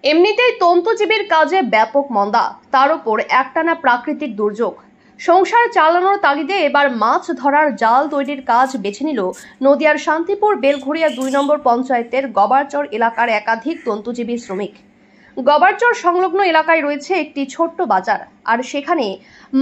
এমনিতেই তন্তুজীবীর কাজে ব্যাপক মন্দা, তার উপর একটানা প্রাকৃতিক দুর্যোগ। সংসার চালানোর তাগিদে এবার মাছ ধরার জাল তৈরির কাজ বেছে নিল নদিয়ার শান্তিপুর বেলঘরিয়া ২ নম্বর পঞ্চায়েতের গবারচর এলাকার একাধিক তন্তুজীবী শ্রমিক। গবারচর সংলগ্ন এলাকায় রয়েছে একটি ছোট্ট বাজার, আর সেখানে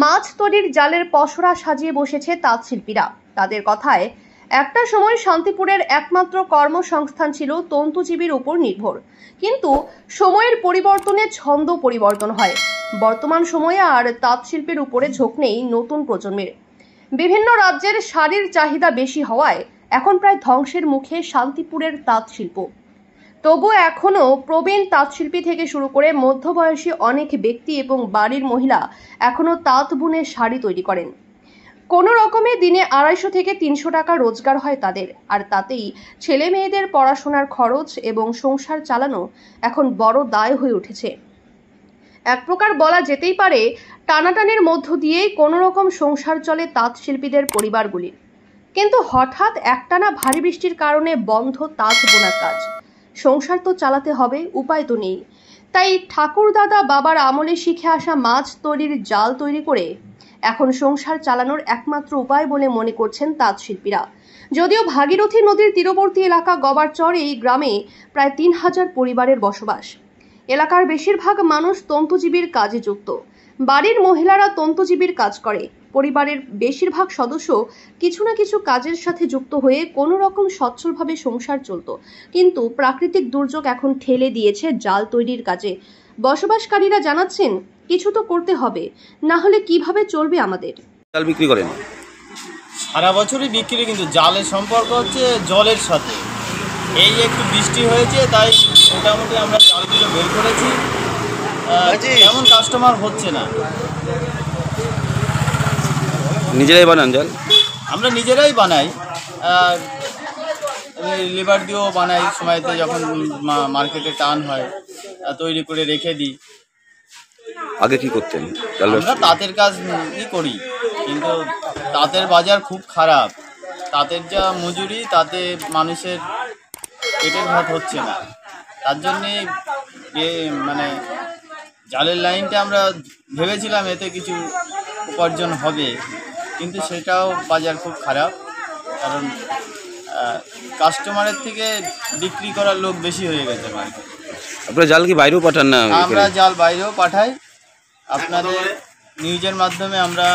মাছ তৈরির জালের পসরা সাজিয়ে বসেছে তাঁতশিল্পীরা। তাদের কথায়, একটা সময় শান্তিপুরের একমাত্র কর্মসংস্থান ছিল তন্তুজীবীর উপর নির্ভর, কিন্তু সময়ের পরিবর্তনে ছন্দ পরিবর্তন হয়। বর্তমান সময়ে আর তাঁতশিল্পের উপরে ঝোঁক নেই নতুন প্রজন্মের। বিভিন্ন রাজ্যের শাড়ির চাহিদা বেশি হওয়ায় এখন প্রায় ধ্বংসের মুখে শান্তিপুরের তাঁতশিল্প। তবুও এখনও প্রবীণ তাঁতশিল্পী থেকে শুরু করে মধ্যবয়সী অনেক ব্যক্তি এবং বাড়ির মহিলা এখনও তাঁত বুনে শাড়ি তৈরি করেন। কোনো রকমে দিনে ২৫০ থেকে ৩০০ টাকা রোজগার হয় তাদের, আর তাতেই ছেলে মেয়েদের পড়াশোনার খরচ এবং সংসার চালানো এখন বড় দায় হয়ে উঠেছে। এক প্রকার বলা যেতেই পারে, টানাটানির মধ্য দিয়েই কোনো রকম সংসার চলে তাঁত শিল্পীদের পরিবারগুলির। কিন্তু হঠাৎ একটানা ভারী বৃষ্টির কারণে বন্ধ তাঁত বোনার কাজ। সংসার তো চালাতে হবে, উপায় তো নেই। তাই ঠাকুরদাদা বাবার আমলে শিখে আসা মাছ তৈরির জাল তৈরি করে এখন সংসার চালানোর একমাত্র উপায় বলে মনে করছেন তাঁত শিল্পীরা। যদিও ভাগীরথী নদীর তীরবর্তী এলাকা গবারচর, এই গ্রামে প্রায় ৩,০০০ পরিবারের বসবাস। এলাকার বেশিরভাগ মানুষ তন্তুজীবীর কাজে যুক্ত। বাড়ির মহিলারা তন্তুজীবীর কাজ করে। পরিবারের বেশিরভাগ সদস্য কিছু না কিছু কাজের সাথে যুক্ত হয়ে কোনো রকম সচ্ছলভাবে সংসার চলত, কিন্তু প্রাকৃতিক দুর্যোগ এখন ঠেলে দিয়েছে জাল তৈরির কাজে। বসবাসকারীরা জানাচ্ছেন, কিছু তো করতে হবে, না হলে কিভাবে চলবে আমাদের। জাল বিক্রি করেন? সারা বছরই বিক্রি, কিন্তু জালের সম্পর্ক হচ্ছে জলের সাথে। এই একটু বৃষ্টি হয়েছে, তাই মোটামুটি আমরা জালগুলো বের করেছি, এমন কাস্টমার হচ্ছে না। নিজেরাই বানান জাল? আমরা নিজেরাই বানাই, লেবার দিয়েও বানাই। সময়তে যখন মার্কেটে টান হয় তৈরি করে রেখে দিই। আগে কি করতেন? আমরা তাঁতের কাজ করি, কিন্তু তাঁতের বাজার খুব খারাপ। তাঁতের যা মজুরি, তাতে মানুষের পেটের ভাত হচ্ছে না। তার জন্যে মানে জালের লাইনটা আমরা ভেবেছিলাম এতে কিছু উপার্জন হবে, কিন্তু সেটাও বাজার খুব খারাপ। কারণ কাস্টমারের থেকে বিক্রি করার লোক বেশি হয়ে গেছে মার্কেটে। আপনারা জাল কি বাইরেও পাঠান? না, আমরা জাল বাইরেও পাঠাই। আপনাদের নিউজের মাধ্যমে আমরা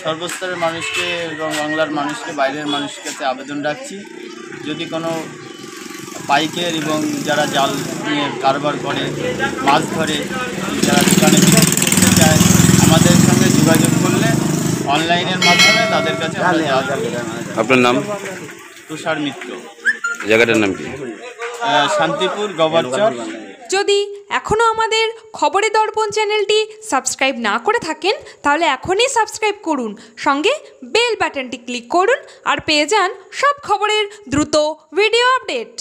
সর্বস্তরের মানুষকে এবং বাংলার মানুষকে, বাইরের মানুষের কাছে আবেদন রাখছি, যদি কোনো পাইকার এবং যারা জাল নিয়ে কারবার করে, মাছ ধরে, যারা দোকানে বিক্রি করতে চায়, আমাদের সঙ্গে যোগাযোগ করলে অনলাইনের মাধ্যমে তাদের কাছে আমরা জাল। আপনার নাম? তুষার মিত্র। জায়গাটার নাম কি? শান্তিপুর গবারচর। যদি এখনও আমাদের খবরের দর্পণ চ্যানেলটি সাবস্ক্রাইব না করে থাকেন, তাহলে এখনই সাবস্ক্রাইব করুন, সঙ্গে বেল বাটনটি ক্লিক করুন, আর পেয়ে যান সব খবরের দ্রুত ভিডিও আপডেট।